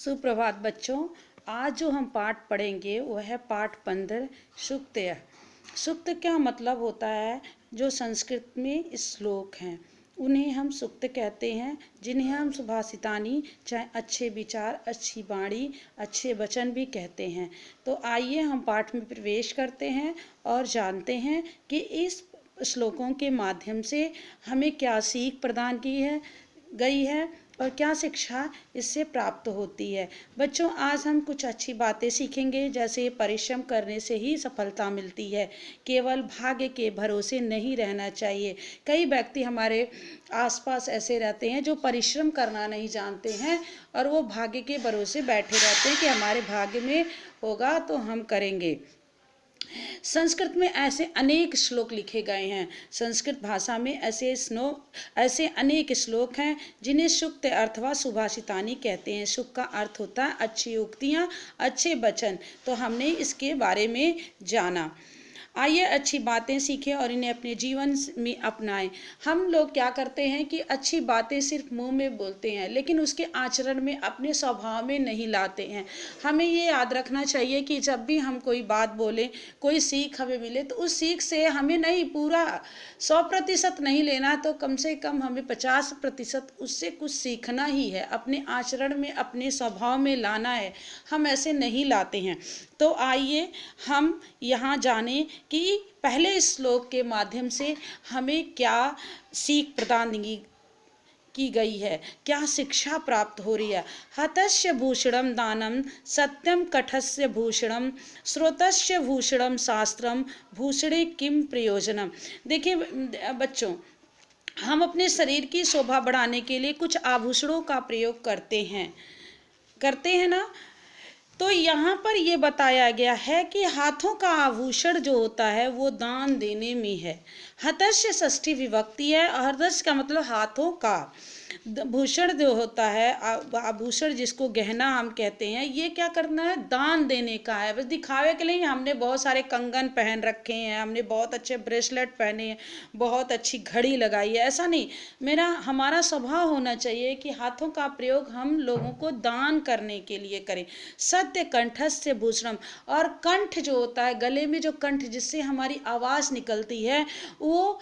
सुप्रभात बच्चों। आज जो हम पाठ पढ़ेंगे वो है पाठ 15 सूक्त। सूक्त क्या मतलब होता है? जो संस्कृत में श्लोक हैं उन्हें हम सूक्त कहते हैं, जिन्हें हम सुभाषितानी चाहे अच्छे विचार, अच्छी वाणी, अच्छे वचन भी कहते हैं। तो आइए हम पाठ में प्रवेश करते हैं और जानते हैं कि इस श्लोकों के माध्यम से हमें क्या सीख प्रदान गई है और क्या शिक्षा इससे प्राप्त होती है। बच्चों, आज हम कुछ अच्छी बातें सीखेंगे, जैसे परिश्रम करने से ही सफलता मिलती है, केवल भाग्य के भरोसे नहीं रहना चाहिए। कई व्यक्ति हमारे आसपास ऐसे रहते हैं जो परिश्रम करना नहीं जानते हैं और वो भाग्य के भरोसे बैठे रहते हैं कि हमारे भाग्य में होगा तो हम करेंगे। संस्कृत में ऐसे अनेक श्लोक लिखे गए हैं। संस्कृत भाषा में ऐसे अनेक श्लोक हैं जिन्हें सूक्त अथवा सुभाषितानी कहते हैं। सूक्त का अर्थ होता है अच्छी उक्तियाँ, अच्छे वचन। तो हमने इसके बारे में जाना। आइए अच्छी बातें सीखें और इन्हें अपने जीवन में अपनाएं। हम लोग क्या करते हैं कि अच्छी बातें सिर्फ मुंह में बोलते हैं, लेकिन उसके आचरण में, अपने स्वभाव में नहीं लाते हैं। हमें ये याद रखना चाहिए कि जब भी हम कोई बात बोलें, कोई सीख हमें मिले, तो उस सीख से हमें नहीं पूरा 100% नहीं लेना, तो कम से कम हमें 50% उससे कुछ सीखना ही है, अपने आचरण में, अपने स्वभाव में लाना है। हम ऐसे नहीं लाते हैं। तो आइए हम यहाँ जानें कि पहले श्लोक के माध्यम से हमें क्या सीख प्रदान की गई है, क्या शिक्षा प्राप्त हो रही है। हतस्य भूषणम दानम सत्यम कठस्य भूषणम श्रोतस्य भूषणम शास्त्रम भूषणे किम प्रयोजनम। देखिए बच्चों, हम अपने शरीर की शोभा बढ़ाने के लिए कुछ आभूषणों का प्रयोग करते हैं ना। तो यहाँ पर ये बताया गया है कि हाथों का आभूषण जो होता है वो दान देने में है। हतस्य षष्ठी विभक्ति है और हतस्य का मतलब हाथों का। भूषण जो होता है, आभूषण जिसको गहना हम कहते हैं, ये क्या करना है? दान देने का है। बस दिखावे के लिए हमने बहुत सारे कंगन पहन रखे हैं, हमने बहुत अच्छे ब्रेसलेट पहने हैं, बहुत अच्छी घड़ी लगाई है, ऐसा नहीं। हमारा स्वभाव होना चाहिए कि हाथों का प्रयोग हम लोगों को दान करने के लिए करें। सत्य कंठस्य भूषणम, और कंठ जो होता है, गले में जो कंठ जिससे हमारी आवाज़ निकलती है, वो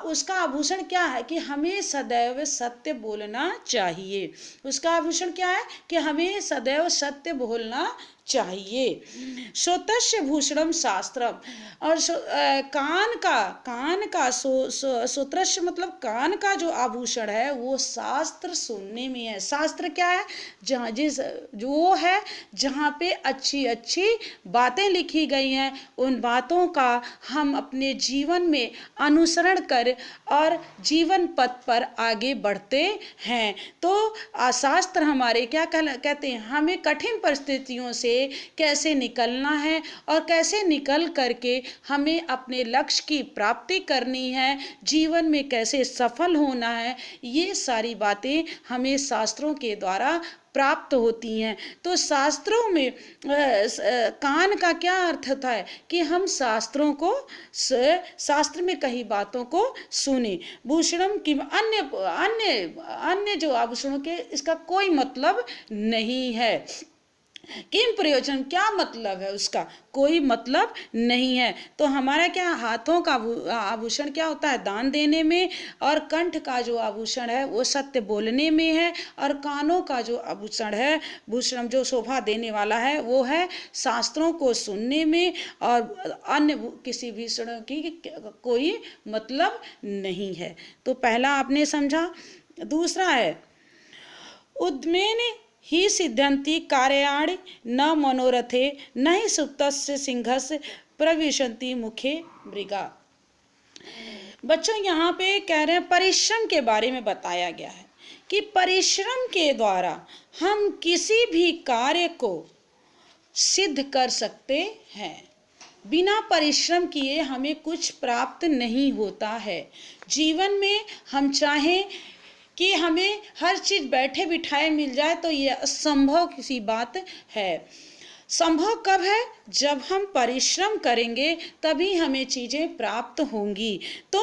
उसका आभूषण क्या है कि हमें सदैव सत्य बोलना चाहिए। उसका आभूषण क्या है कि हमें सदैव सत्य बोलना चाहिए। श्रोतस्य भूषणम शास्त्रम, और कान का श्रोतस्य मतलब कान का जो आभूषण है वो शास्त्र सुनने में है। शास्त्र क्या है? जो है जहाँ पे अच्छी अच्छी बातें लिखी गई हैं, उन बातों का हम अपने जीवन में अनुसरण कर और जीवन पथ पर आगे बढ़ते हैं। तो शास्त्र हमारे क्या कहते हैं, हमें कठिन परिस्थितियों से कैसे निकलना है और कैसे निकल करके हमें अपने लक्ष्य की प्राप्ति करनी है, जीवन में कैसे सफल होना है, ये सारी बातें हमें शास्त्रों के द्वारा प्राप्त होती हैं। तो शास्त्रों में कान का क्या अर्थ होता है कि हम शास्त्र में कही बातों को सुने। भूषणम की अन्य जो आभूषणों के, इसका कोई मतलब नहीं है। किम प्रयोजन, क्या मतलब है उसका? कोई मतलब नहीं है। तो हमारा क्या, हाथों का आभूषण क्या होता है? दान देने में, और कंठ का जो आभूषण है वो सत्य बोलने में है, और कानों का जो आभूषण है, भूषण जो शोभा देने वाला है, वो है शास्त्रों को सुनने में, और अन्य किसी भूषण की कोई मतलब नहीं है। तो पहला आपने समझा। दूसरा है उद्मेन ही सिद्ध्यन्ति कार्याणि न मनोरथे न ही सुप्तस्य सिंहस्य प्रविशन्ति मुखे मृगा। बच्चों, यहाँ पे कह रहे हैं परिश्रम के बारे में बताया गया है कि परिश्रम के द्वारा हम किसी भी कार्य को सिद्ध कर सकते हैं। बिना परिश्रम किए हमें कुछ प्राप्त नहीं होता है। जीवन में हम चाहें कि हमें हर चीज़ बैठे बिठाए मिल जाए तो ये असंभव किसी बात है। संभव कब है? जब हम परिश्रम करेंगे तभी हमें चीज़ें प्राप्त होंगी। तो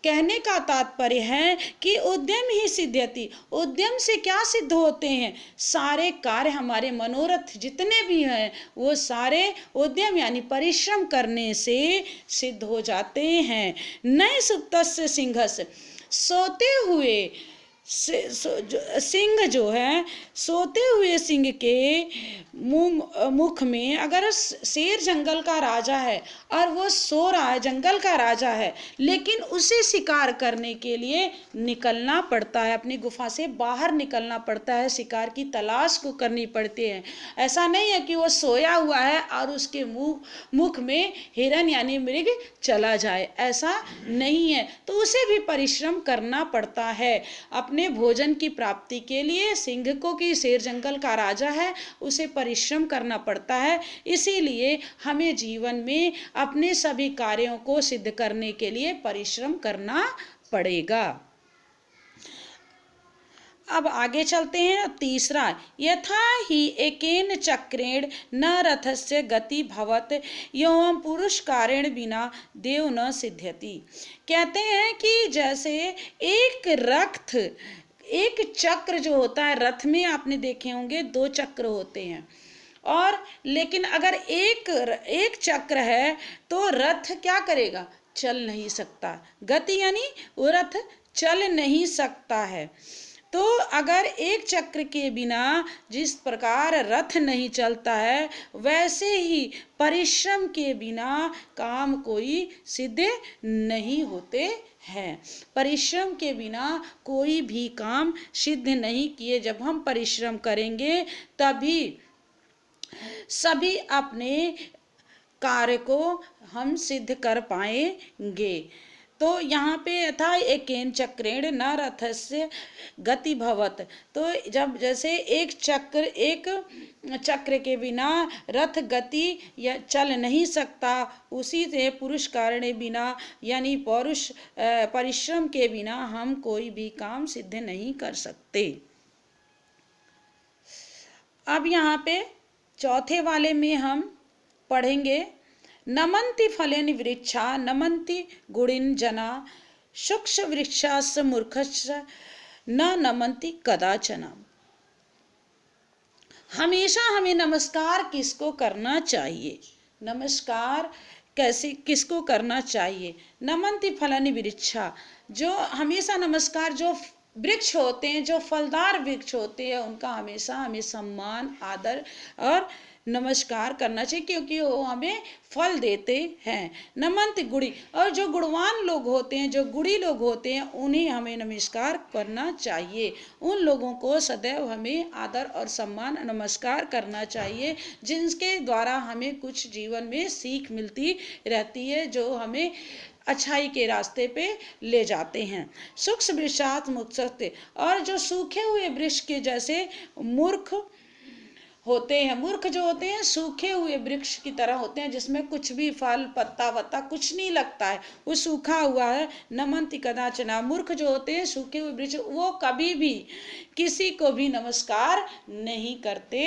कहने का तात्पर्य है कि उद्यम ही सिद्ध्यति, उद्यम से क्या सिद्ध होते हैं, सारे कार्य हमारे मनोरथ जितने भी हैं वो सारे उद्यम यानी परिश्रम करने से सिद्ध हो जाते हैं। नए सुप्तस्य सिंहस्य, सोते हुए सिंह जो है, सोते हुए सिंह के मुख में, अगर शेर जंगल का राजा है और वो सो रहा है, जंगल का राजा है, लेकिन उसे शिकार करने के लिए निकलना पड़ता है, अपनी गुफा से बाहर निकलना पड़ता है, शिकार की तलाश को करनी पड़ती है। ऐसा नहीं है कि वो सोया हुआ है और उसके मुख में हिरन यानी मृग चला जाए, ऐसा नहीं है। तो उसे भी परिश्रम करना पड़ता है अपने भोजन की प्राप्ति के लिए। सिंह को कि शेर जंगल का राजा है, उसे परिश्रम करना पड़ता है। इसीलिए हमें जीवन में अपने सभी कार्यों को सिद्ध करने के लिए परिश्रम करना पड़ेगा। अब आगे चलते हैं। तीसरा, यथा ही एकेन चक्रेण न रथस्य गति भवत एवं पुरुष कारेण बिना देव न सिद्ध्यति। कहते हैं कि जैसे एक चक्र जो होता है, रथ में आपने देखे होंगे 2 चक्र होते हैं, और लेकिन अगर एक चक्र है तो रथ क्या करेगा, चल नहीं सकता। गति यानी वो रथ चल नहीं सकता है। तो अगर एक चक्र के बिना जिस प्रकार रथ नहीं चलता है, वैसे ही परिश्रम के बिना काम कोई सिद्ध नहीं होते हैं। परिश्रम के बिना कोई भी काम सिद्ध नहीं किए। जब हम परिश्रम करेंगे तभी सभी अपने कार्य को हम सिद्ध कर पाएंगे। तो यहाँ पे यथा एकेन चक्रेण न रथस्य गति भवत, तो जब जैसे एक चक्र के बिना रथ गति या चल नहीं सकता, उसी से पुरुष कारण बिना यानी परिश्रम के बिना हम कोई भी काम सिद्ध नहीं कर सकते। अब यहाँ पे चौथे वाले में हम पढ़ेंगे, नमन्ति फलेन वृक्षा नमन्ति गुणिन जना शुक्ष वृक्षास मूर्खश्च न नमन्ति कदाचन। हमेशा हमें नमस्कार किसको करना चाहिए, नमस्कार कैसे किसको करना चाहिए। नमन्ति फलानि वृक्षा, जो हमेशा नमस्कार, जो वृक्ष होते हैं, जो फलदार वृक्ष होते हैं, उनका हमेशा हमें सम्मान आदर और नमस्कार करना चाहिए, क्योंकि वो हमें फल देते हैं। नमन्ति गुणी, और जो गुणवान लोग होते हैं, जो गुणी लोग होते हैं, उन्हें हमें नमस्कार करना चाहिए। उन लोगों को सदैव हमें आदर और सम्मान नमस्कार करना चाहिए, जिनके द्वारा हमें कुछ जीवन में सीख मिलती रहती है, जो हमें अच्छाई के रास्ते पे ले जाते हैं। शुक्ष वृक्षात् मुक्तस्ते, और जो सूखे हुए वृक्ष के जैसे मूर्ख होते हैं, मूर्ख जो होते हैं सूखे हुए वृक्ष की तरह होते हैं, जिसमें कुछ भी फल पत्ता वत्ता कुछ नहीं लगता है, वो सूखा हुआ है। नमन्ति कदाचन, मूर्ख जो होते हैं सूखे हुए वृक्ष, वो कभी भी किसी को भी नमस्कार नहीं करते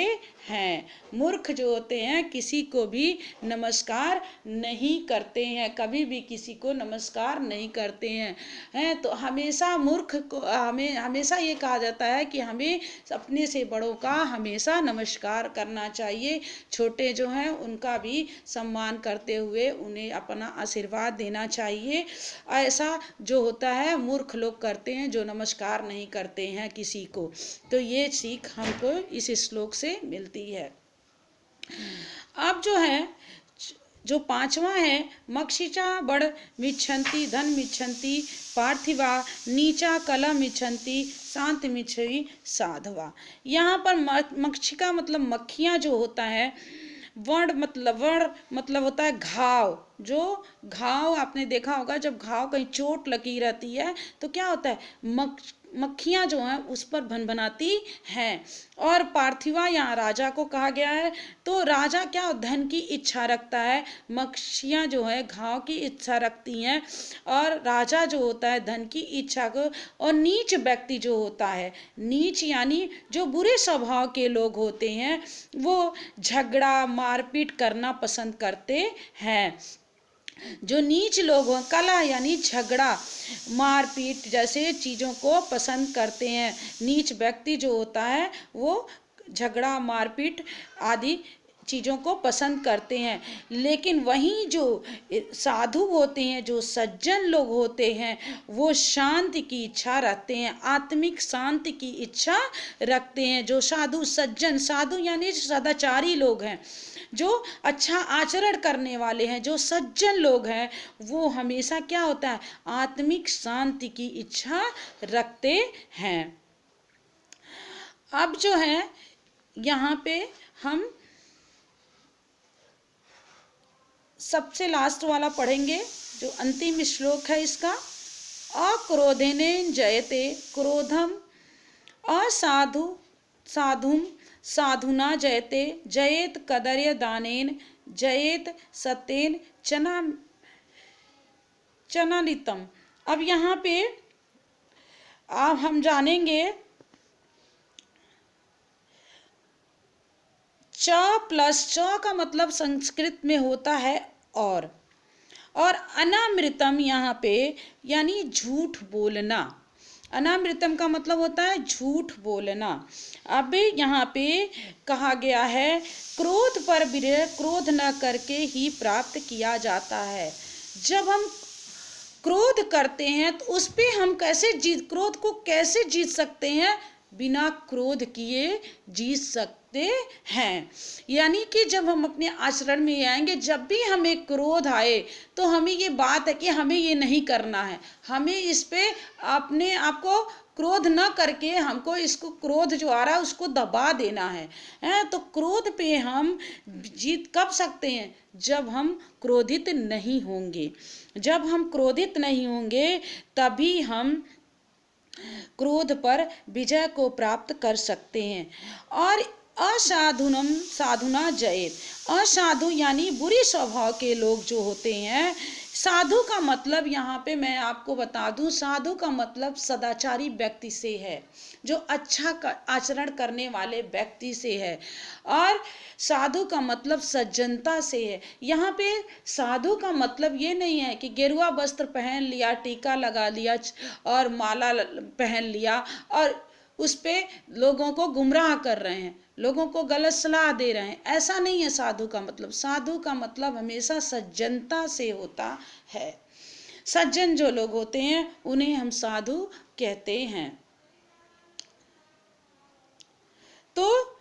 हैं। मूर्ख जो होते हैं किसी को भी नमस्कार नहीं करते हैं, कभी भी किसी को नमस्कार नहीं करते हैं। तो हमेशा मूर्ख को हमेशा ये कहा जाता है कि हमें अपने से बड़ों का हमेशा नमस्कार करना चाहिए। छोटे जो हैं उनका भी सम्मान करते हुए उन्हें अपना आशीर्वाद देना चाहिए। ऐसा जो होता है मूर्ख लोग करते हैं, जो नमस्कार नहीं करते हैं किसी को। तो ये सीख हमको इस श्लोक से मिलती है। अब जो है जो 5वां है, मक्षिचा बड़ मिच्छन्ति धन मिच्छन्ति पार्थिवा नीचा कला मिच्छन्ति शांत मिच्छी साधवा। यहाँ पर मक्षिका मतलब मक्खियाँ जो होता है, वर्ण मतलब होता है घाव। जो घाव आपने देखा होगा, जब घाव कहीं चोट लगी रहती है तो क्या होता है, मक्खियाँ जो हैं उस पर भनभनाती हैं। और पार्थिवा यहाँ राजा को कहा गया है, तो राजा क्या धन की इच्छा रखता है, मक्खियाँ जो है घाव की इच्छा रखती हैं, और राजा जो होता है धन की इच्छा को। और नीच व्यक्ति जो होता है, नीच यानी जो बुरे स्वभाव के लोग होते हैं, वो झगड़ा मारपीट करना पसंद करते हैं। जो नीच लोग हों, कलह यानी झगड़ा, मारपीट जैसे चीज़ों को पसंद करते हैं। नीच व्यक्ति जो होता है वो झगड़ा, मारपीट आदि चीज़ों को पसंद करते हैं। लेकिन वहीं जो साधु होते हैं, जो सज्जन लोग होते हैं, वो शांति की इच्छा रखते हैं, आत्मिक शांति की इच्छा रखते हैं। जो साधु सज्जन, साधु यानी सदाचारी लोग हैं, जो अच्छा आचरण करने वाले हैं, जो सज्जन लोग हैं, वो हमेशा क्या होता है, आत्मिक शांति की इच्छा रखते हैं। अब जो है यहाँ पे हम सबसे लास्ट वाला पढ़ेंगे, जो अंतिम श्लोक है इसका। अक्रोधेन जयते क्रोधम, असाधु साधुम साधुना जयते, जयेत कदर्य दानेन, जयेत सत्येन चनालितम। अब यहाँ पे अब हम जानेंगे च प्लस च का मतलब संस्कृत में होता है और अनामृतम यहाँ पे यानी झूठ बोलना। अनामृतम का मतलब होता है झूठ बोलना। अब यहाँ पे कहा गया है क्रोध पर विजय क्रोध न करके ही प्राप्त किया जाता है। जब हम क्रोध करते हैं तो उस पे हम क्रोध को कैसे जीत सकते हैं, बिना क्रोध किए जीत सकते हैं। यानी कि जब हम अपने आचरण में आएंगे, जब भी हमें क्रोध आए तो हमें ये बात है कि हमें ये नहीं करना है, हमें इस पे अपने आप को क्रोध न करके हमको इसको क्रोध जो आ रहा है उसको दबा देना है। तो क्रोध पे हम जीत कब सकते हैं, जब हम क्रोधित नहीं होंगे। जब हम क्रोधित नहीं होंगे तभी हम क्रोध पर विजय को प्राप्त कर सकते हैं। और असाधुनम साधुना जयेत, असाधु यानी बुरे स्वभाव के लोग जो होते हैं। साधु का मतलब यहाँ पे मैं आपको बता दूं, साधु का मतलब सदाचारी व्यक्ति से है, जो अच्छा आचरण करने वाले व्यक्ति से है। और साधु का मतलब सज्जनता से है। यहाँ पे साधु का मतलब ये नहीं है कि गेरुआ वस्त्र पहन लिया, टीका लगा लिया और माला पहन लिया और उस पे लोगों को गुमराह कर रहे हैं, लोगों को गलत सलाह दे रहे हैं। ऐसा नहीं है साधु का मतलब। साधु का मतलब हमेशा सज्जनता से होता है। सज्जन जो लोग होते हैं उन्हें हम साधु कहते हैं। तो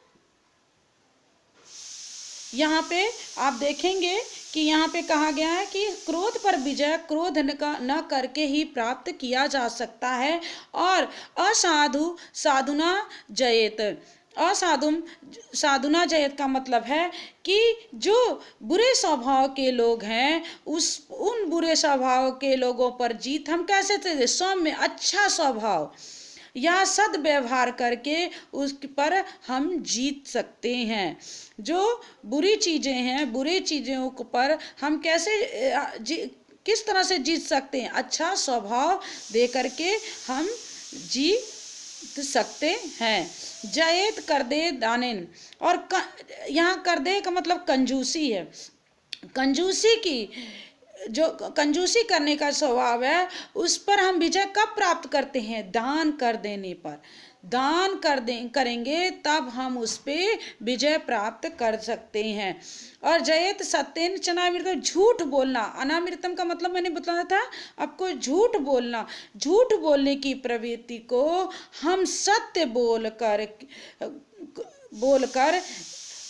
यहाँ पे आप देखेंगे कि यहाँ पे कहा गया है कि क्रोध पर विजय क्रोध न करके ही प्राप्त किया जा सकता है। और असाधु साधुना जयेत, साधुना जयत का मतलब है कि जो बुरे स्वभाव के लोग हैं उन बुरे स्वभाव के लोगों पर जीत हम कैसे थे, सौम्य अच्छा स्वभाव या सद्व्यवहार करके उस पर हम जीत सकते हैं। जो बुरी चीज़ें हैं, बुरी चीज़ों पर हम किस तरह से जीत सकते हैं, अच्छा स्वभाव दे करके हम जीत सकते हैं। जयेत कर दे दानेन, और यहाँ कर दे का मतलब कंजूसी है। कंजूसी की जो कंजूसी करने का स्वभाव है उस पर हम विजय कब प्राप्त करते हैं, दान कर देने पर। दान करेंगे तब हम उस पे विजय प्राप्त कर सकते हैं। और जयत सत्येन चनामृतम, झूठ बोलना। अनामृतम का मतलब मैंने बताया था आपको, झूठ बोलना। झूठ बोलने की प्रवृत्ति को हम सत्य बोलकर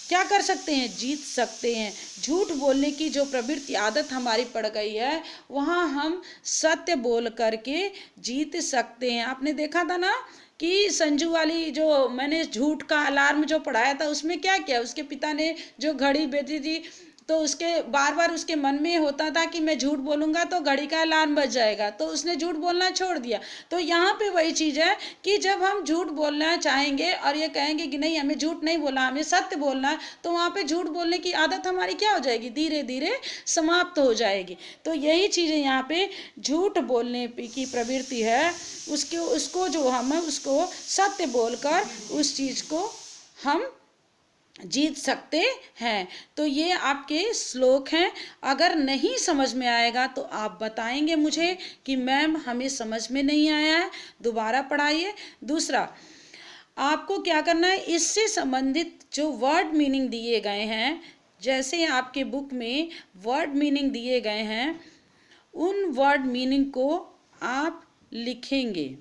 क्या कर सकते हैं, जीत सकते हैं। झूठ बोलने की जो प्रवृत्ति आदत हमारी पड़ गई है वहाँ हम सत्य बोल करके जीत सकते हैं। आपने देखा था ना कि संजू वाली जो मैंने झूठ का अलार्म जो पढ़ाया था उसमें क्या किया, उसके पिता ने जो घड़ी बेची थी तो उसके बार बार उसके मन में होता था कि मैं झूठ बोलूँगा तो घड़ी का अलार्म बज जाएगा, तो उसने झूठ बोलना छोड़ दिया। तो यहाँ पे वही चीज़ है कि जब हम झूठ बोलना चाहेंगे और ये कहेंगे कि नहीं हमें झूठ नहीं बोलना, हमें सत्य बोलना है, तो वहाँ पे झूठ बोलने की आदत हमारी क्या हो जाएगी, धीरे धीरे समाप्त हो जाएगी। तो यही चीज़ें यहाँ पे झूठ बोलने की प्रवृत्ति है, उसको जो हम उसको सत्य बोलकर उस चीज़ को हम जीत सकते हैं। तो ये आपके श्लोक हैं। अगर नहीं समझ में आएगा तो आप बताएंगे मुझे कि मैम हमें समझ में नहीं आया है, दोबारा पढ़ाइए। दूसरा, आपको क्या करना है, इससे संबंधित जो वर्ड मीनिंग दिए गए हैं, जैसे आपके बुक में वर्ड मीनिंग दिए गए हैं, उन वर्ड मीनिंग को आप लिखेंगे।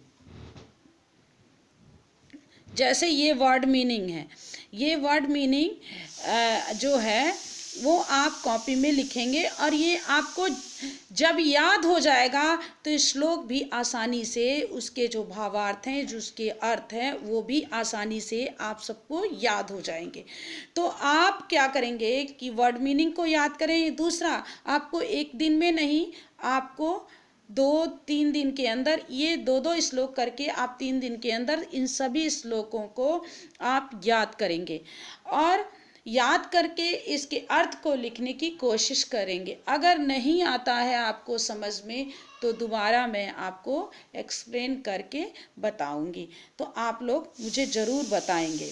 जैसे ये वर्ड मीनिंग है, ये वर्ड मीनिंग जो है वो आप कॉपी में लिखेंगे, और ये आपको जब याद हो जाएगा तो श्लोक भी आसानी से, उसके जो भावार्थ हैं, जो उसके अर्थ हैं, वो भी आसानी से आप सबको याद हो जाएंगे। तो आप क्या करेंगे कि वर्ड मीनिंग को याद करें। दूसरा, आपको एक दिन में नहीं, आपको 2-3 दिन के अंदर, ये 2-2 श्लोक करके आप 3 दिन के अंदर इन सभी श्लोकों को आप याद करेंगे, और याद करके इसके अर्थ को लिखने की कोशिश करेंगे। अगर नहीं आता है आपको समझ में तो दोबारा मैं आपको एक्सप्लेन करके बताऊंगी, तो आप लोग मुझे ज़रूर बताएंगे।